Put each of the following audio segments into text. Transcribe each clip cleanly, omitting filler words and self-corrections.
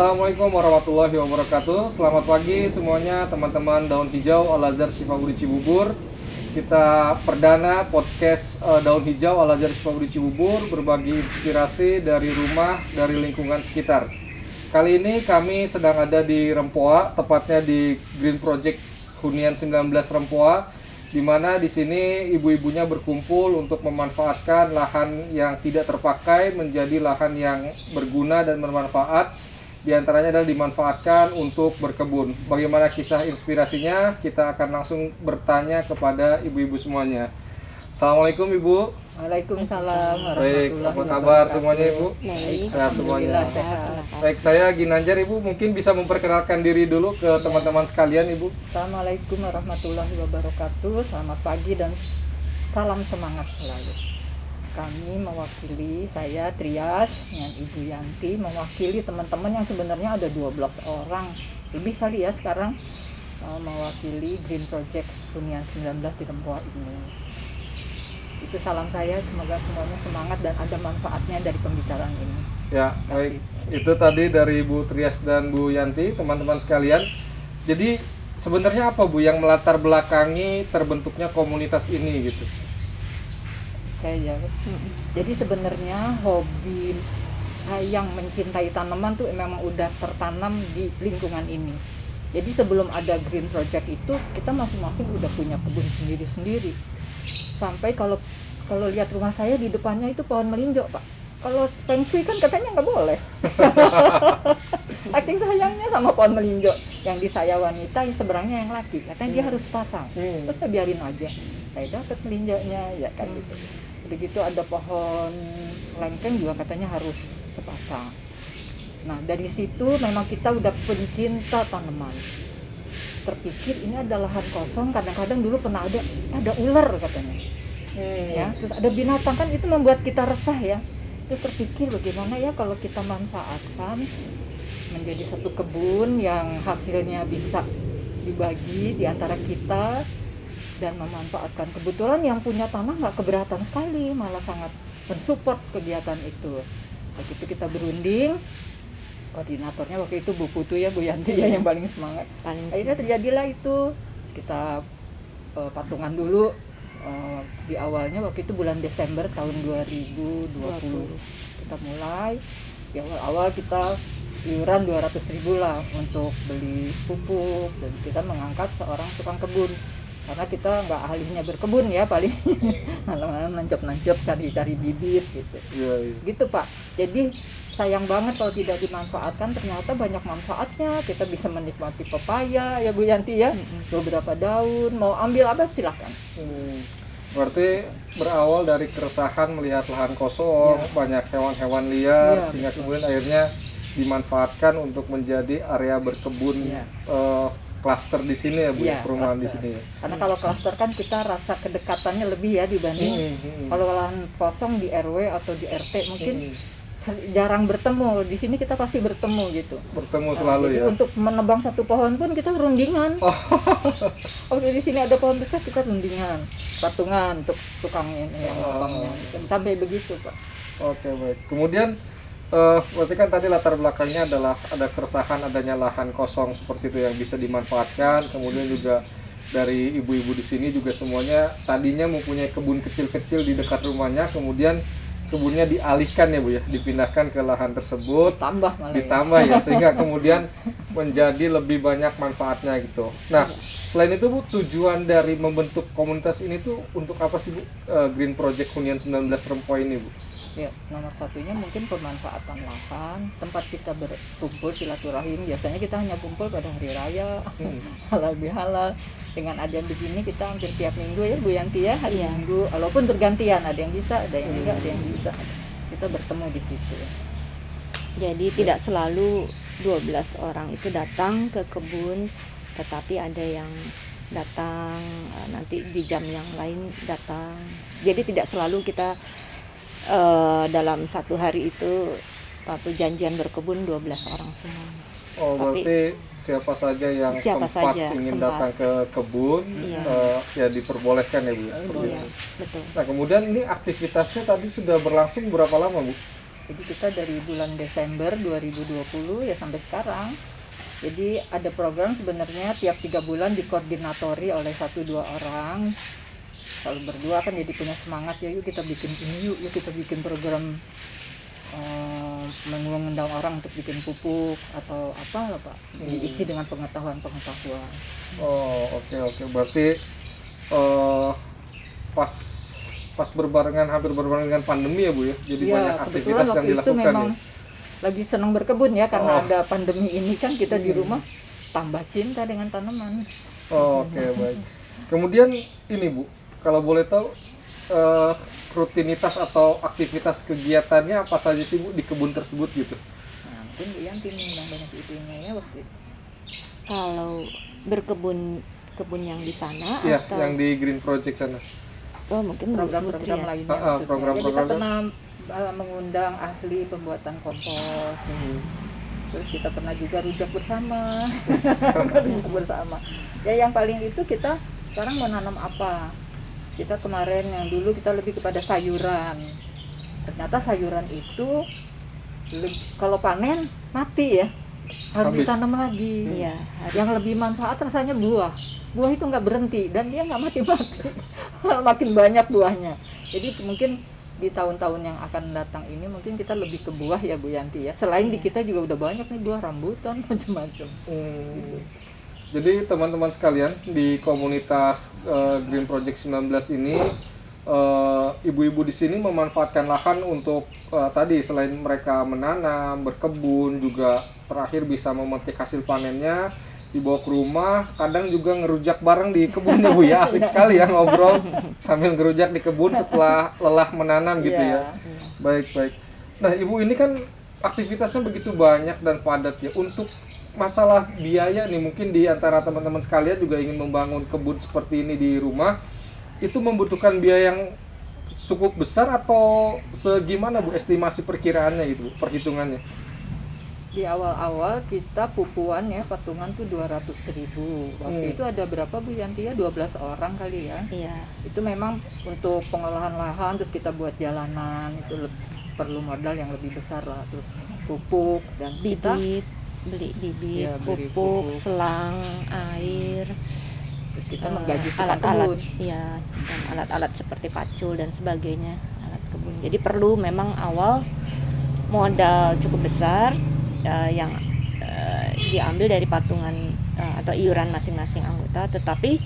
Assalamualaikum warahmatullahi wabarakatuh. Selamat pagi semuanya teman-teman Daun Hijau Al-Azhar Syifabudi Cibubur. Kita perdana podcast Daun Hijau Al-Azhar Syifabudi Cibubur, berbagi inspirasi dari rumah, dari lingkungan sekitar. Kali ini kami sedang ada di Rempoa, tepatnya di Green Project Hunian 19 Rempoa, di mana di sini ibu-ibunya berkumpul untuk memanfaatkan lahan yang tidak terpakai menjadi lahan yang berguna dan bermanfaat. Di antaranya adalah dimanfaatkan untuk berkebun. Bagaimana kisah inspirasinya? Kita akan langsung bertanya kepada ibu-ibu semuanya. Assalamualaikum Ibu. Waalaikumsalam Baik, warahmatullahi apa kabar wabarakatuh. semuanya Ibu? Baik, Sehat semuanya. alhamdulillah sehat. Baik, saya Ginanjar. Ibu mungkin bisa memperkenalkan diri dulu ke teman-teman sekalian Ibu. Assalamualaikum warahmatullahi wabarakatuh. Selamat pagi dan salam semangat selalu. Kami mewakili, saya Trias dengan Ibu Yanti, mewakili teman-teman yang sebenarnya ada 12 orang lebih kali ya sekarang, mewakili Green Project Hunian 19 di Rempoa ini. Itu salam saya, semoga semuanya semangat dan ada manfaatnya dari pembicaraan ini. Ya, baik. Itu tadi dari Bu Trias dan Bu Yanti, teman-teman sekalian. Jadi sebenarnya apa Bu yang melatar belakangi terbentuknya komunitas ini gitu? Saya jadi sebenarnya hobi yang mencintai tanaman tuh memang udah tertanam di lingkungan ini. Jadi sebelum ada Green Project itu kita masing-masing udah punya kebun sendiri-sendiri. Sampai kalau lihat rumah saya di depannya itu pohon melinjo, Pak. Kalau Feng Shui kan katanya nggak boleh. Saking sayangnya sama pohon melinjo. Yang di saya wanita, yang seberangnya yang laki. Katanya dia harus pasang. Terus saya biarin aja. Saya dapat melinjonya, ya kan gitu. Begitu ada pohon lengkeng juga katanya harus sepasang. Nah dari situ memang kita udah pencinta tanaman. Terpikir ini ada lahan kosong, kadang-kadang dulu pernah ada ular katanya. Ya, terus ada binatang, kan itu membuat kita resah ya. Itu terpikir bagaimana ya kalau kita manfaatkan menjadi satu kebun yang hasilnya bisa dibagi di antara kita dan memanfaatkan. Kebetulan yang punya tanah nggak keberatan sekali, malah sangat mensupport kegiatan itu. Begitu kita berunding, koordinatornya waktu itu Bu Putu ya, Bu Yanti ya yang paling semangat. Akhirnya terjadilah itu. Kita patungan dulu di awalnya waktu itu bulan Desember tahun 2020. Kita mulai di awal kita iuran 200.000 lah untuk beli pupuk, dan kita mengangkat seorang tukang kebun. Karena kita nggak ahlinya berkebun ya, paling malam-malam nancap-nancap cari-cari bibit gitu. Gitu Pak. Jadi sayang banget kalau tidak dimanfaatkan, ternyata banyak manfaatnya. Kita bisa menikmati pepaya ya Bu Yanti ya, beberapa daun, mau ambil apa silahkan. Berarti berawal dari keresahan melihat lahan kosong, banyak hewan-hewan liar, sehingga kemudian akhirnya dimanfaatkan untuk menjadi area berkebun. Klaster di sini ya Bu, perumahan di sini ya. Karena kalau klaster kan kita rasa kedekatannya lebih ya dibanding kalau lahan kosong di RW atau di RT mungkin jarang bertemu. Di sini kita pasti bertemu gitu. Bertemu selalu jadi ya. untuk menebang satu pohon pun kita rundingan. Kalau di sini ada pohon besar kita rundingan, patungan untuk tukang ini yang nebangnya. Sampai begitu Pak. Oke, baik. Kemudian berarti kan tadi latar belakangnya adalah ada keresahan adanya lahan kosong seperti itu yang bisa dimanfaatkan. Kemudian juga dari ibu-ibu di sini juga semuanya tadinya mempunyai kebun kecil-kecil di dekat rumahnya, kemudian kebunnya dialihkan ya Bu ya, dipindahkan ke lahan tersebut, ditambah ya, sehingga kemudian menjadi lebih banyak manfaatnya gitu. Nah, selain itu Bu, tujuan dari membentuk komunitas ini tuh untuk apa sih Bu, Green Project Hunian 19 Rempoa ini Bu? Ya, nomor satunya mungkin pemanfaatan lahan, tempat kita berkumpul silaturahim. Biasanya kita hanya kumpul pada hari raya, halal bihalal. Dengan ada begini kita hampir tiap minggu ya Bu Yanti ya, hari Minggu. Walaupun bergantian, ada yang bisa, ada yang tidak, ada yang bisa. Kita bertemu di situ. Jadi tidak selalu 12 orang itu datang ke kebun, tetapi ada yang datang nanti di jam yang lain datang. Jadi tidak selalu kita dalam satu hari itu waktu janjian berkebun 12 orang semua. Oh, berarti siapa saja yang ingin datang ke kebun ya diperbolehkan ya Bu. Iya, betul. Nah, kemudian ini aktivitasnya tadi sudah berlangsung berapa lama Bu? Jadi kita dari bulan Desember 2020 ya sampai sekarang. Jadi ada program sebenarnya tiap 3 bulan dikoordinatori oleh 1-2 orang. Kalau berdua kan jadi punya semangat, ya yuk kita bikin ini, yuk kita bikin program mengundang orang untuk bikin pupuk atau apa lah Pak. Jadi isi dengan pengetahuan. Oh, oke. Berarti pas hampir berbarengan dengan pandemi ya Bu ya. Jadi Ya, banyak aktivitas yang kebetulan waktu itu dilakukan memang ya. lagi senang berkebun ya karena Oh. ada pandemi ini kan kita di rumah tambah cinta dengan tanaman. Oh, oke, baik. Kemudian ini Bu, kalau boleh tahu rutinitas atau aktivitas kegiatannya apa saja sih Bu di kebun tersebut gitu? Nah, mungkin Bu Yanti nih yang banyak idenya ya waktu itu. Kalau kebun yang di sana Iya, atau yang di Green Project sana. mungkin Bu Putri Program-program ya. lainnya. maksudnya. Ya, program-program. kita pernah mengundang ahli pembuatan kompos. Terus kita pernah juga rujak bersama. Ya yang paling itu kita sekarang mau nanam apa? Kita kemarin yang dulu kita lebih kepada sayuran. Ternyata sayuran itu kalau panen mati ya. Harus Habis. ditanam lagi. Iya, harus. Yang lebih manfaat rasanya buah. Buah itu nggak berhenti dan dia nggak mati-mati. Makin banyak buahnya. Jadi mungkin di tahun-tahun yang akan datang ini mungkin kita lebih ke buah ya Bu Yanti ya. Selain di kita juga udah banyak nih buah rambutan macam-macam. Jadi teman-teman sekalian di komunitas Green Project 19 ini ibu-ibu di sini memanfaatkan lahan untuk tadi selain mereka menanam, berkebun, juga terakhir bisa memetik hasil panennya dibawa ke rumah, kadang juga ngerujak bareng di kebunnya Bu ya. Asik sekali ya ngobrol sambil ngerujak di kebun setelah lelah menanam gitu ya. Baik. Nah, Ibu ini kan aktivitasnya begitu banyak dan padat ya. Untuk masalah biaya nih, mungkin di antara teman-teman sekalian juga ingin membangun kebun seperti ini di rumah, itu membutuhkan biaya yang cukup besar atau segimana Bu estimasi perkiraannya itu, perhitungannya? Di awal-awal kita pupuan ya patungan tuh 200.000. Waktu itu ada berapa Bu Yanti ya? 12 orang kali ya. Iya. Itu memang untuk pengolahan lahan, terus kita buat jalanan itu perlu modal yang lebih besar lah. Terus pupuk dan kita Beli bibit, Ya, beli pupuk, pupuk. selang, air, terus kita menggaji tukang alat-alat, kebun. ya, dan alat-alat seperti pacul dan sebagainya, alat kebun. Jadi perlu memang awal modal cukup besar yang diambil dari patungan atau iuran masing-masing anggota. Tetapi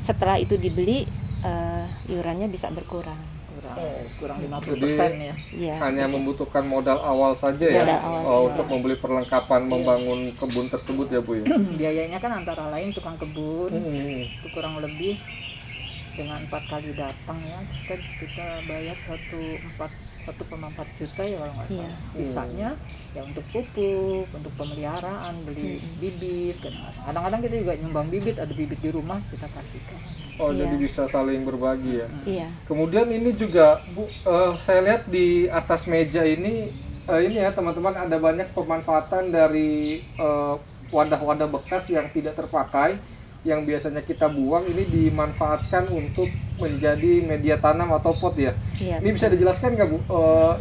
setelah itu dibeli, iurannya bisa berkurang. kurang 50% Jadi, ya. Ya, Hanya membutuhkan modal awal saja ya, Modal awal saja. untuk membeli perlengkapan membangun kebun tersebut ya Bu ya. Biayanya kan antara lain tukang kebun itu kurang lebih dengan 4 kali datang ya kita bayar 1,4 juta ya kalau nggak salah. Iya. Sisanya ya untuk pupuk, untuk pemeliharaan, beli bibit. Kadang-kadang kita juga nyumbang bibit, ada bibit di rumah kita kasihkan. Oh, Iya. jadi bisa saling berbagi ya. iya. Kemudian ini juga Bu, saya lihat di atas meja ini ya teman-teman, ada banyak pemanfaatan dari wadah-wadah bekas yang tidak terpakai, yang biasanya kita buang, ini dimanfaatkan untuk menjadi media tanam atau pot ya. Iya, Ini bisa dijelaskan nggak Bu,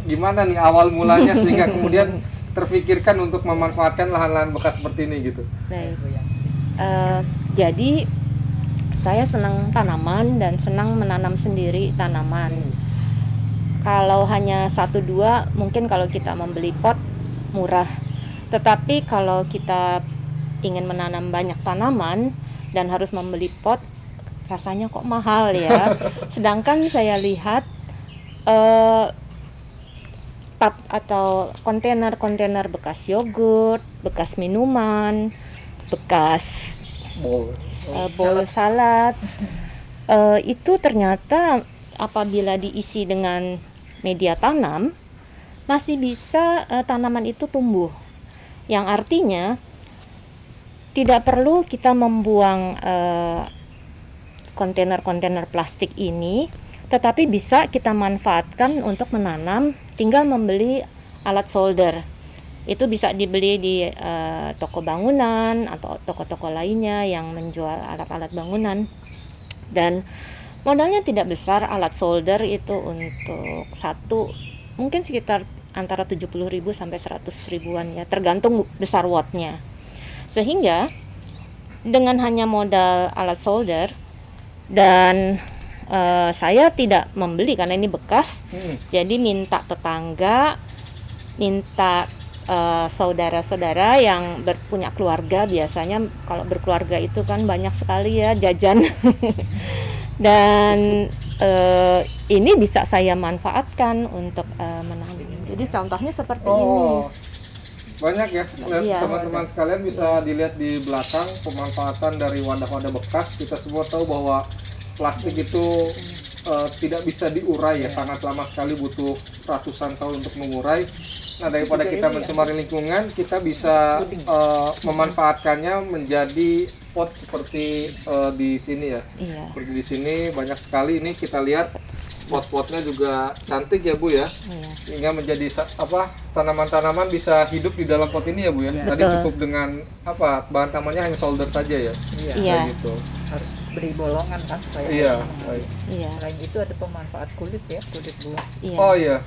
gimana nih awal mulanya sehingga kemudian terfikirkan untuk memanfaatkan lahan-lahan bekas seperti ini gitu? baik. Jadi saya senang tanaman dan senang menanam sendiri tanaman. Kalau hanya 1-2 mungkin kalau kita membeli pot murah. Tetapi kalau kita ingin menanam banyak tanaman dan harus membeli pot, rasanya kok mahal ya. Sedangkan saya lihat tub atau kontainer bekas yogurt, bekas minuman, bekas bowl salad, itu ternyata apabila diisi dengan media tanam masih bisa tanaman itu tumbuh, yang artinya tidak perlu kita membuang kontainer plastik ini, tetapi bisa kita manfaatkan untuk menanam. Tinggal membeli alat solder. Itu bisa dibeli di toko bangunan atau toko-toko lainnya yang menjual alat-alat bangunan. Dan modalnya tidak besar. Alat solder itu untuk satu mungkin sekitar antara 70.000 sampai 100 ribuan ya, tergantung besar wattnya. Sehingga dengan hanya modal alat solder dan saya tidak membeli karena ini bekas, jadi minta tetangga, minta saudara-saudara yang punya keluarga. Biasanya kalau berkeluarga itu kan banyak sekali ya jajan dan ini bisa saya manfaatkan untuk menanam. Jadi contohnya seperti ini. Banyak ya, Iya. teman-teman sekalian bisa dilihat di belakang pemanfaatan dari wadah-wadah bekas. Kita semua tahu bahwa plastik itu tidak bisa diurai ya, sangat lama sekali, butuh ratusan tahun untuk mengurai. Nah, daripada kita mencemari lingkungan, kita bisa memanfaatkannya menjadi pot seperti di sini ya. Iya. Seperti di sini banyak sekali, ini kita lihat pot-potnya juga cantik ya Bu ya. Iya. Sehingga menjadi tanaman-tanaman bisa hidup di dalam pot ini ya Bu ya. Tadi Betul. cukup dengan bahan tamannya hanya solder saja ya. Iya. Iya. Kayak gitu. Harus beri bolongan kan supaya Iya. tanaman. Baik. Iya. Selain itu ada pemanfaat kulit ya, kulit buah. Iya. Oh iya,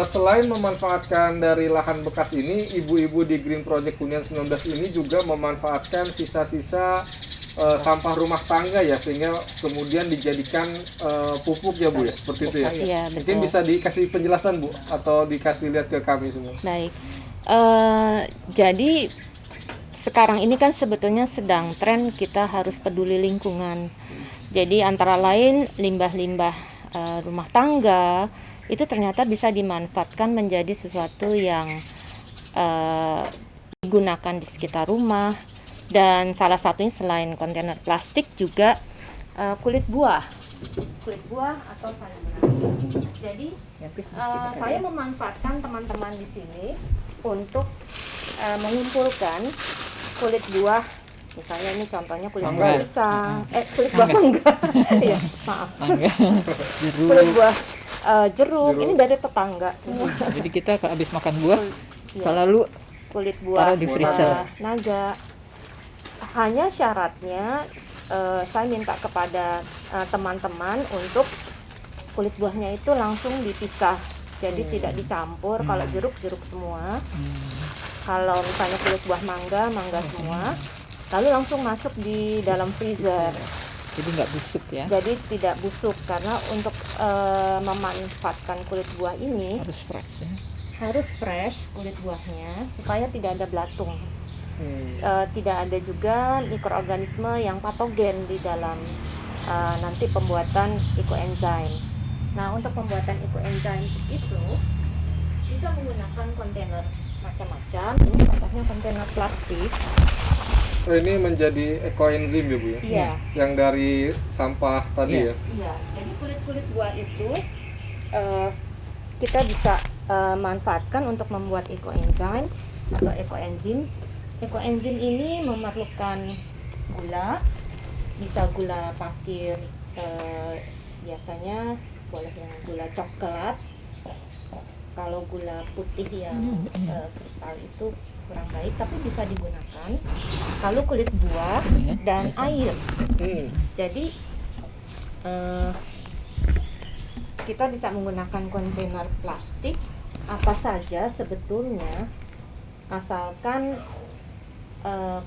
selain memanfaatkan dari lahan bekas ini, ibu-ibu di Green Project Hunian 19 ini juga memanfaatkan sisa-sisa sampah rumah tangga ya, sehingga kemudian dijadikan pupuk ya Bu ya, seperti itu ya. Iya, Mungkin betul. bisa dikasih penjelasan Bu, atau dikasih lihat ke kami semua. Baik. Jadi sekarang ini kan sebetulnya sedang tren kita harus peduli lingkungan. Jadi antara lain limbah-limbah rumah tangga itu ternyata bisa dimanfaatkan menjadi sesuatu yang digunakan di sekitar rumah. Dan salah satunya selain kontainer plastik juga kulit buah atau sayuran. Jadi saya memanfaatkan teman-teman di sini untuk mengumpulkan kulit buah. Misalnya ini contohnya kulit Mangga buah ya? pisang, kulit buah mangga. Iya, maaf. Mangga, jeruk. Kulit buah jeruk. Ini dari tetangga semua. Jadi kita habis makan buah Iya. selalu Kulit buah taruh di freezer. naga. Hanya syaratnya saya minta kepada teman-teman untuk kulit buahnya itu langsung dipisah. Jadi tidak dicampur. Kalau jeruk semua. Kalau misalnya kulit buah mangga semua. Lalu langsung masuk di dalam freezer. Jadi nggak busuk ya. Jadi tidak busuk karena untuk memanfaatkan kulit buah ini Harus fresh ya. harus fresh kulit buahnya supaya tidak ada belatung. Tidak ada juga mikroorganisme yang patogen di dalam nanti pembuatan ekoenzim. Nah, untuk pembuatan ekoenzim itu bisa menggunakan kontainer macam-macam. Ini contohnya kontainer plastik. Ini menjadi ekoenzim ya Bu ya? Iya. Yang dari sampah tadi Iya. ya? Iya. Jadi kulit-kulit buah itu kita bisa manfaatkan untuk membuat ekoenzim atau ekoenzim. Ekoenzim ini memerlukan gula, bisa gula pasir, biasanya boleh yang gula coklat. Kalau gula putih yang kristal itu kurang baik, tapi bisa digunakan. Lalu kulit buah dan air. Jadi kita bisa menggunakan kontainer plastik apa saja sebetulnya, asalkan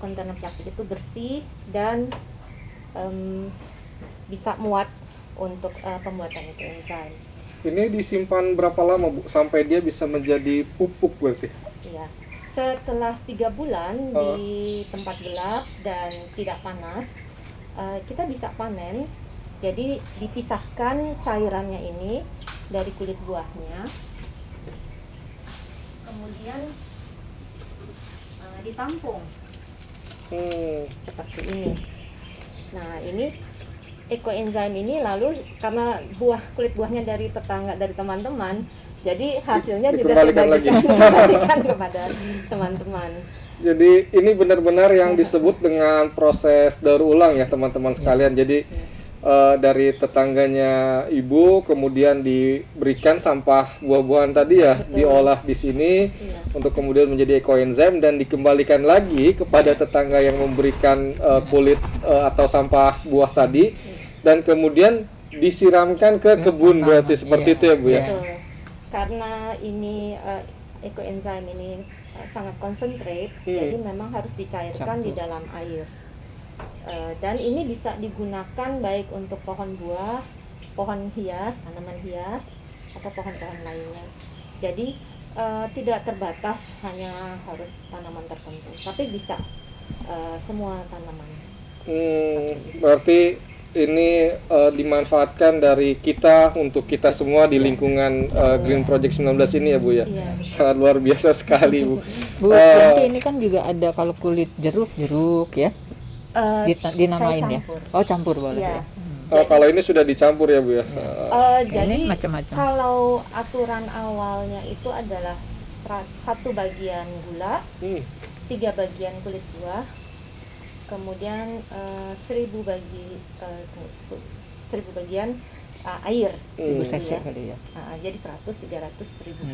kontainer plastik itu bersih dan bisa muat untuk pembuatan ekoenzim. Ini disimpan berapa lama Bu sampai dia bisa menjadi pupuk berarti? Iya. Setelah 3 bulan di tempat gelap dan tidak panas, kita bisa panen. Jadi dipisahkan cairannya ini dari kulit buahnya, kemudian ditampung seperti ini. Nah, ini ekoenzim ini lalu karena kulit buahnya dari tetangga, dari teman-teman, jadi hasilnya juga Dikembalikan lagi. dikembalikan kepada teman-teman. Jadi ini benar-benar yang disebut dengan proses daur ulang ya teman-teman sekalian. Jadi dari tetangganya ibu kemudian diberikan sampah buah-buahan tadi ya, diolah di sini untuk kemudian menjadi ekoenzim dan dikembalikan lagi kepada tetangga yang memberikan kulit atau sampah buah tadi, dan kemudian disiramkan ke kebun berarti seperti itu ya Bu ya. Betul. karena ini ekoenzim ini sangat concentrate, jadi memang harus dicairkan di dalam air. Dan ini bisa digunakan baik untuk pohon buah, pohon hias, tanaman hias, atau pohon-pohon lainnya. Jadi tidak terbatas hanya harus tanaman tertentu, tapi bisa semua tanaman. Berarti ini dimanfaatkan dari kita untuk kita semua di lingkungan Green Project 19 ini ya Bu ya. Iya. Sangat luar biasa sekali Bu. Bu, nanti ini kan juga ada kalau kulit jeruk ya, dinamain saya ya. campur. Oh, campur boleh Iya. ya. Kalau ini sudah dicampur ya Bu ya. Jadi Ini macam-macam. kalau aturan awalnya itu adalah 1 bagian gula, 3 bagian kulit buah, kemudian 1000 bagian air. Ibu Gitu cc ya. kali ya. Jadi 100, 300, 1000.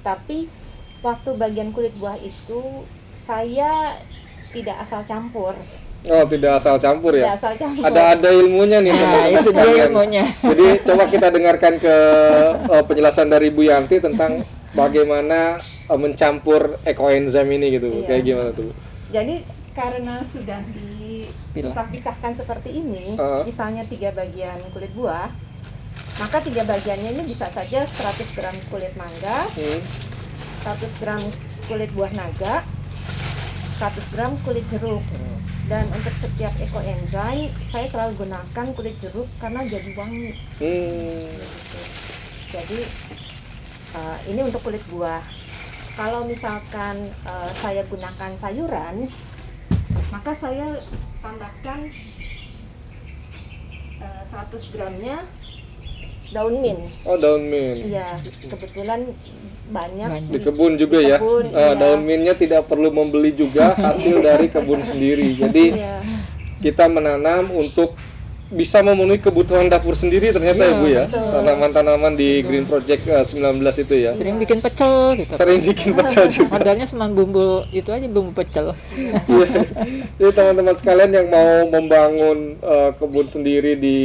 Tapi waktu bagian kulit buah itu saya tidak asal campur. Oh, tidak asal campur ya. Tidak asal campur. Ada ilmunya nih teman-teman Itu dia sekalian. ilmunya. Jadi coba kita dengarkan ke penjelasan dari Bu Yanti tentang bagaimana mencampur ekoenzim ini gitu. Iya. Kayak gimana tuh Bu? Jadi karena sudah dipisah-pisahkan seperti ini, misalnya 3 bagian kulit buah, maka 3 bagiannya ini bisa saja 100 gram kulit mangga, 100 gram kulit buah naga, 100 gram kulit jeruk. Dan untuk setiap ekoenzim saya selalu gunakan kulit jeruk karena jadi wangi. Gitu. Jadi ini untuk kulit buah. Kalau misalkan saya gunakan sayuran, maka saya tambahkan 100 gramnya daun mint. Oh, daun mint. Iya, kebetulan banyak Di kebun juga di ya. kebun, iya. Daun mintnya tidak perlu membeli juga, hasil dari kebun sendiri. Jadi Iya. kita menanam untuk bisa memenuhi kebutuhan dapur sendiri ternyata ya Bu ya. betul. Tanaman-tanaman di Green Project 19 itu ya. Sering bikin pecel gitu. Sering bikin pecel juga. Modalnya cuma bumbu itu aja, bumbu pecel. Iya. Jadi teman-teman sekalian yang mau membangun kebun sendiri di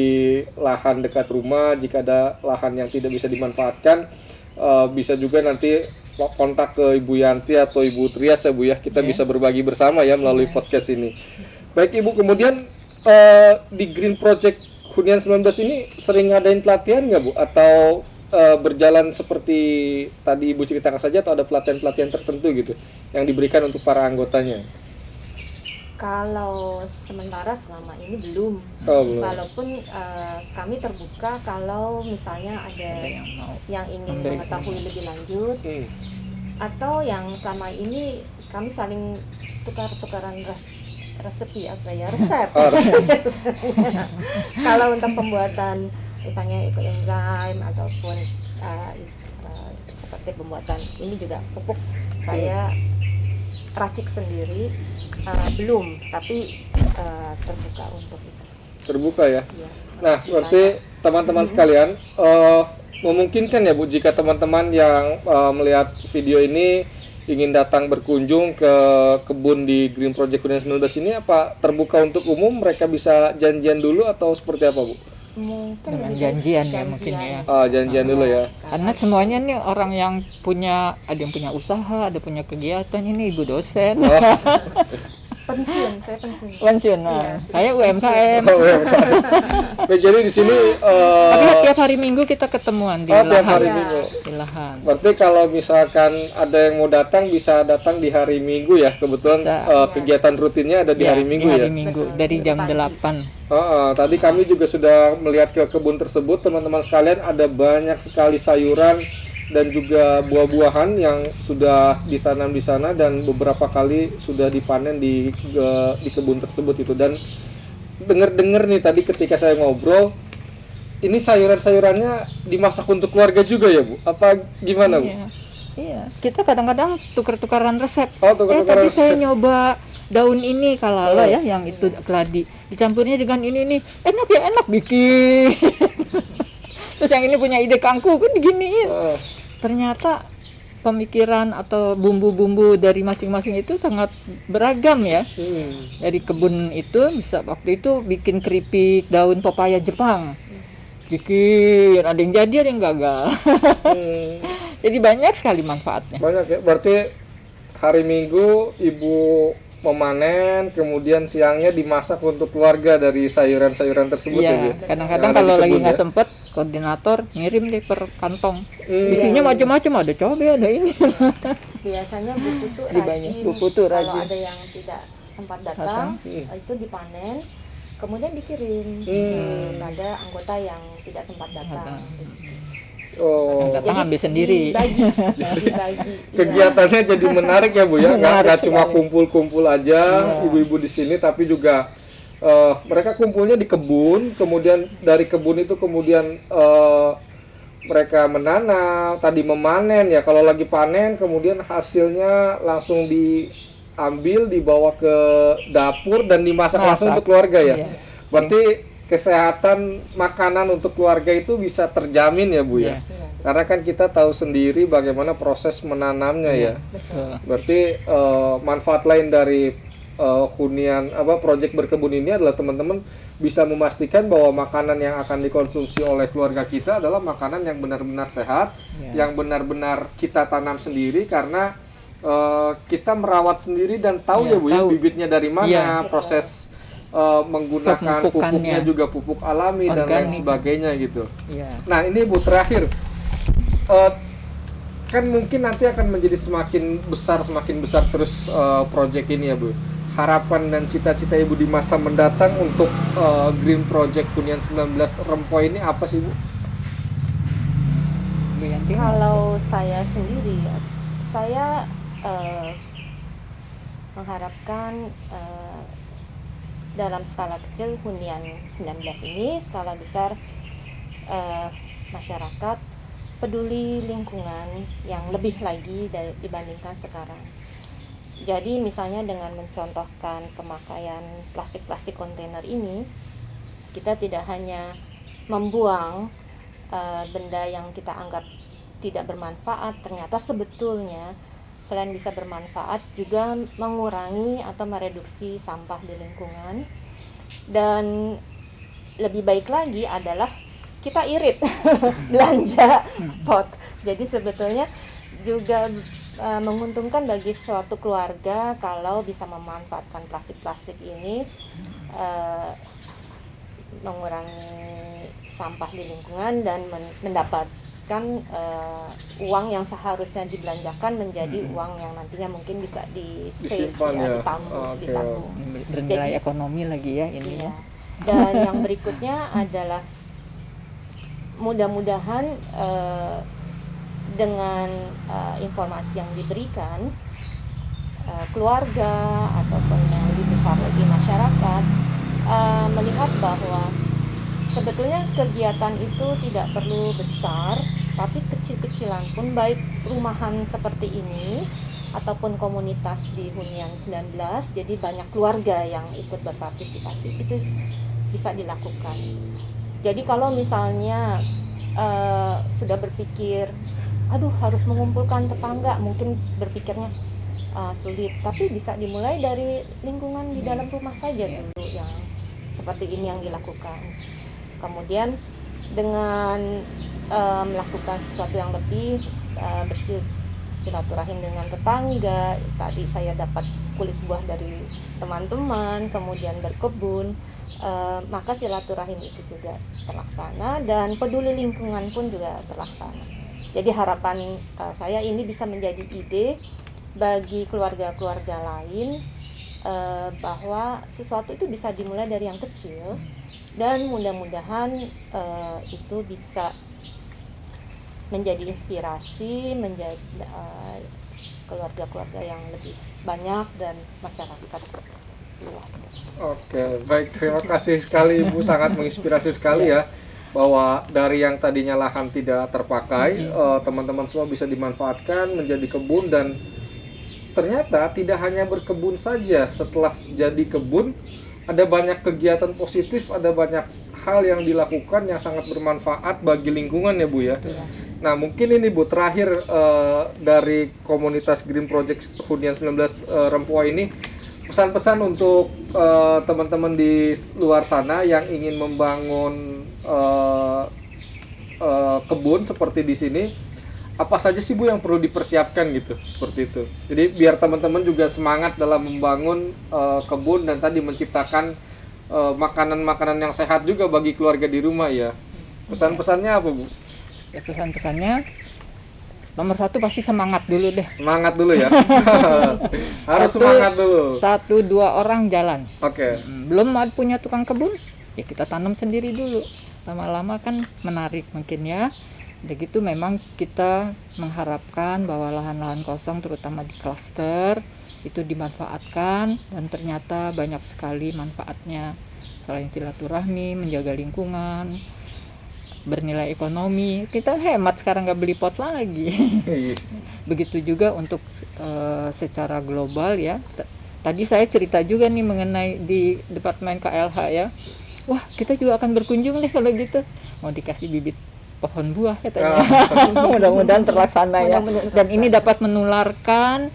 lahan dekat rumah, jika ada lahan yang tidak bisa dimanfaatkan, bisa juga nanti kontak ke Ibu Yanti atau Ibu Trias ya Bu ya. Kita bisa berbagi bersama ya melalui podcast ini. Baik Ibu, kemudian di Green Project Hunian 19 ini sering ngadain pelatihan nggak Bu? Atau berjalan seperti tadi Ibu ceritakan saja, atau ada pelatihan-pelatihan tertentu gitu yang diberikan untuk para anggotanya? Kalau sementara selama ini belum. Oh, belum. Walaupun kami terbuka kalau misalnya ada yang mau yang ingin memberi. mengetahui lebih lanjut, atau yang selama ini kami saling tukar-tukaran resep. Kalau untuk pembuatan misalnya ekoenzim ataupun seperti pembuatan ini juga pupuk, saya racik sendiri, belum, tapi terbuka untuk itu. Terbuka ya. Ya, Nah, berarti teman-teman sekalian, memungkinkan ya Bu, jika teman-teman yang melihat video ini ingin datang berkunjung ke kebun di Green Project Hunian 19 ini, apa terbuka untuk umum? Mereka bisa janjian dulu atau seperti apa Bu? Mungkin Dengan lebih janjian baik ya mungkin ya. Janjian dulu ya. Karena semuanya nih orang yang punya, ada yang punya usaha, ada punya kegiatan. Ini ibu dosen. Pensiun, saya pensiun. Pensiun. Nah, saya UMKM. Nah, jadi di sini Tapi tiap hari Minggu kita ketemuan di tiap lahan. hari Ya. Minggu. Di lahan. Berarti kalau misalkan ada yang mau datang, bisa datang di hari Minggu ya. Kebetulan Bisa. kegiatan rutinnya ada di Ya, hari Minggu di hari ya. Minggu Betul, dari jam pagi. 8. Tadi kami juga sudah melihat ke kebun tersebut, teman-teman sekalian, ada banyak sekali sayuran dan juga buah-buahan yang sudah ditanam di sana dan beberapa kali sudah dipanen di kebun tersebut itu. Dan dengar-dengar nih tadi ketika saya ngobrol, ini sayuran-sayurannya dimasak untuk keluarga juga ya Bu? Apa gimana Bu? Iya. Iya, kita kadang-kadang tukar-tukaran resep. Tuker-tukeran Tapi resep. saya nyoba daun ini kalala ya, yang itu keladi. Dicampurnya dengan ini enak ya, enak bikin. Terus yang ini punya ide kangkung kan diginiin. Ternyata pemikiran atau bumbu-bumbu dari masing-masing itu sangat beragam ya. Dari kebun itu bisa waktu itu bikin keripik daun pepaya Jepang. Kikir, ada yang jadi, ada yang gagal. Jadi banyak sekali manfaatnya. Banyak ya. Berarti hari Minggu ibu memanen, kemudian siangnya dimasak untuk keluarga dari sayuran-sayuran tersebut ya, Bu? Iya, kadang-kadang Yang ada kalau di lagi kebun nggak ya? sempet, koordinator ngirim deh per kantong. Isinya macam-macam, ada cabai, ada ini. Biasanya Bu Putu Di banyak, rajin, Bu Putu kalau rajin. ada yang tidak sempat datang, itu dipanen, kemudian dikirim kepada anggota yang tidak sempat datang. Oh, Yang datang ambil sendiri. Dibagi. Iya. kegiatannya jadi menarik ya, Bu ya. Nggak Menarik cuma sekali. kumpul-kumpul aja ibu-ibu di sini, tapi juga mereka kumpulnya di kebun. Kemudian dari kebun itu kemudian mereka menanam, tadi memanen ya. Kalau lagi panen, kemudian hasilnya langsung diambil, dibawa ke dapur dan dimasak langsung untuk keluarga ya. Iya. Berarti kesehatan makanan untuk keluarga itu bisa terjamin ya, Bu ya. Karena kan kita tahu sendiri bagaimana proses menanamnya ya. Betul. Berarti manfaat lain dari hunian proyek berkebun ini adalah teman-teman bisa memastikan bahwa makanan yang akan dikonsumsi oleh keluarga kita adalah makanan yang benar-benar sehat, yang benar-benar kita tanam sendiri karena kita merawat sendiri dan tahu ya, Bu ya, tahu. bibitnya dari mana, proses menggunakan Pemupukannya. pupuknya juga pupuk alami dan lain Organik. sebagainya gitu. Iya. Nah ini Bu terakhir, kan mungkin nanti akan menjadi semakin besar terus proyek ini ya, Bu. Harapan dan cita-cita Ibu di masa mendatang untuk Green Project Hunian 19 Rempoi ini apa sih, Bu? Bu Yanti. Kalau saya sendiri, saya mengharapkan dalam skala kecil hunian 19 ini, skala besar masyarakat peduli lingkungan yang lebih lagi dibandingkan sekarang. Jadi misalnya dengan mencontohkan pemakaian plastik-plastik kontainer ini, kita tidak hanya membuang benda yang kita anggap tidak bermanfaat, ternyata sebetulnya selain bisa bermanfaat juga mengurangi atau mereduksi sampah di lingkungan. Dan lebih baik lagi adalah kita irit belanja pot. Jadi sebetulnya juga menguntungkan bagi suatu keluarga kalau bisa memanfaatkan plastik-plastik ini, mengurangi sampah di lingkungan dan mendapatkan uang yang seharusnya dibelanjakan menjadi uang yang nantinya mungkin bisa Disimpan ya. ditabung. Bernilai ekonomi lagi ya ini Iya. ya. Dan yang berikutnya adalah mudah-mudahan dengan informasi yang diberikan, keluarga ataupun yang lebih besar lagi masyarakat melihat bahwa sebetulnya kegiatan itu tidak perlu besar, tapi kecil-kecilan pun, baik rumahan seperti ini ataupun komunitas di Hunian 19, jadi banyak keluarga yang ikut berpartisipasi, itu bisa dilakukan. Jadi kalau misalnya sudah berpikir, aduh harus mengumpulkan tetangga, mungkin berpikirnya sulit, tapi bisa dimulai dari lingkungan di dalam rumah saja dulu, yang seperti ini yang dilakukan. Kemudian dengan melakukan sesuatu yang lebih, bersilaturahim dengan tetangga, tadi saya dapat kulit buah dari teman-teman, kemudian berkebun, maka silaturahim itu juga terlaksana dan peduli lingkungan pun juga terlaksana. Jadi harapan saya ini bisa menjadi ide bagi keluarga-keluarga lain, bahwa sesuatu itu bisa dimulai dari yang kecil dan mudah-mudahan itu bisa menjadi inspirasi, menjadi keluarga-keluarga yang lebih banyak dan masyarakat luas. Oke, baik, terima kasih sekali Ibu, sangat menginspirasi sekali ya, bahwa dari yang tadinya lahan tidak terpakai, teman-teman semua bisa dimanfaatkan menjadi kebun, dan ternyata tidak hanya berkebun saja, setelah jadi kebun ada banyak kegiatan positif, ada banyak hal yang dilakukan yang sangat bermanfaat bagi lingkungan ya Bu ya. Nah mungkin ini Bu terakhir, dari komunitas Green Project Hunian 19 Rempoi ini, pesan-pesan untuk teman-teman di luar sana yang ingin membangun kebun seperti di sini, apa saja sih Bu yang perlu dipersiapkan gitu, seperti itu. Jadi biar teman-teman juga semangat dalam membangun kebun dan tadi menciptakan makanan-makanan yang sehat juga bagi keluarga di rumah ya. Pesan-pesannya apa Bu? Ya, pesan-pesannya nomor satu pasti semangat dulu deh. Semangat dulu ya. Harus Satu- semangat dulu. 1-2 orang jalan. Oke. Belum punya tukang kebun, ya kita tanam sendiri dulu. Lama-lama kan menarik mungkin ya. Udah gitu memang kita mengharapkan bahwa lahan-lahan kosong terutama di klaster itu dimanfaatkan dan ternyata banyak sekali manfaatnya. Selain silaturahmi, menjaga lingkungan, bernilai ekonomi, kita hemat sekarang nggak beli pot lagi. Begitu juga untuk secara global ya. Tadi saya cerita juga nih mengenai di Departemen KLH ya. Wah, kita juga akan berkunjung deh kalau gitu. Mau dikasih bibit pohon buah katanya. Mudah-mudahan terlaksana ya. Mudah-mudahan Dan ini dapat menularkan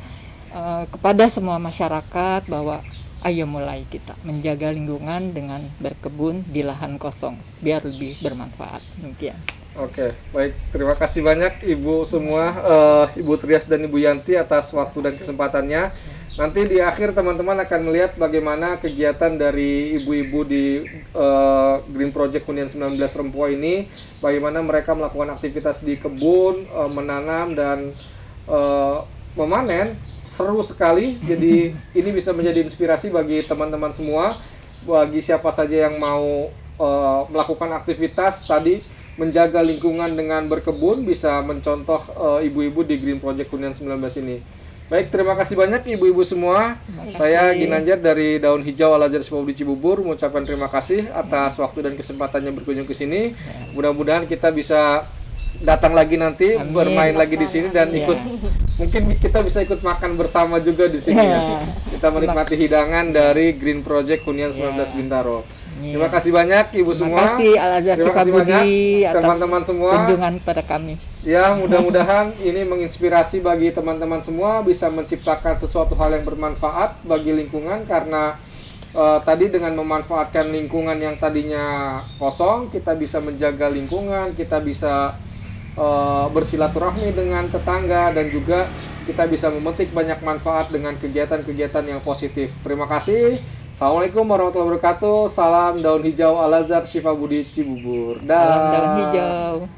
kepada semua masyarakat bahwa ayo mulai kita menjaga lingkungan dengan berkebun di lahan kosong biar lebih bermanfaat. Demikian. Oke, baik. Terima kasih banyak Ibu semua, Ibu Trias dan Ibu Yanti atas waktu dan kesempatannya. Nanti di akhir teman-teman akan melihat bagaimana kegiatan dari ibu-ibu di Green Project Hunian 19 Rempoa ini, bagaimana mereka melakukan aktivitas di kebun, menanam dan memanen. Seru sekali. Jadi ini bisa menjadi inspirasi bagi teman-teman semua, bagi siapa saja yang mau melakukan aktivitas tadi menjaga lingkungan dengan berkebun, bisa mencontoh ibu-ibu di Green Project Hunian 19 ini. Baik, terima kasih banyak ibu-ibu semua. Saya Ginanjar dari Daun Hijau Al-Azhar Syifa Budi Cibubur mengucapkan terima kasih atas waktu dan kesempatannya berkunjung ke sini. Mudah-mudahan kita bisa datang lagi nanti, Amin. bermain lagi di sini dan ikut, mungkin kita bisa ikut makan bersama juga di sini ya. Kita menikmati hidangan dari Green Project Hunian 19 Bintaro. Terima kasih banyak ibu Terima semua. kasih Al-Azhar Terima Syifa kasih Budi banyak atas teman-teman semua. kunjungan pada kami. Ya, mudah-mudahan ini menginspirasi bagi teman-teman semua, bisa menciptakan sesuatu hal yang bermanfaat bagi lingkungan, karena tadi dengan memanfaatkan lingkungan yang tadinya kosong, kita bisa menjaga lingkungan, kita bisa bersilaturahmi dengan tetangga, dan juga kita bisa memetik banyak manfaat dengan kegiatan-kegiatan yang positif. Terima kasih. Assalamualaikum warahmatullahi wabarakatuh. Salam Daun Hijau Al-Azhar Syifa Budi Cibubur. Dalam hijau.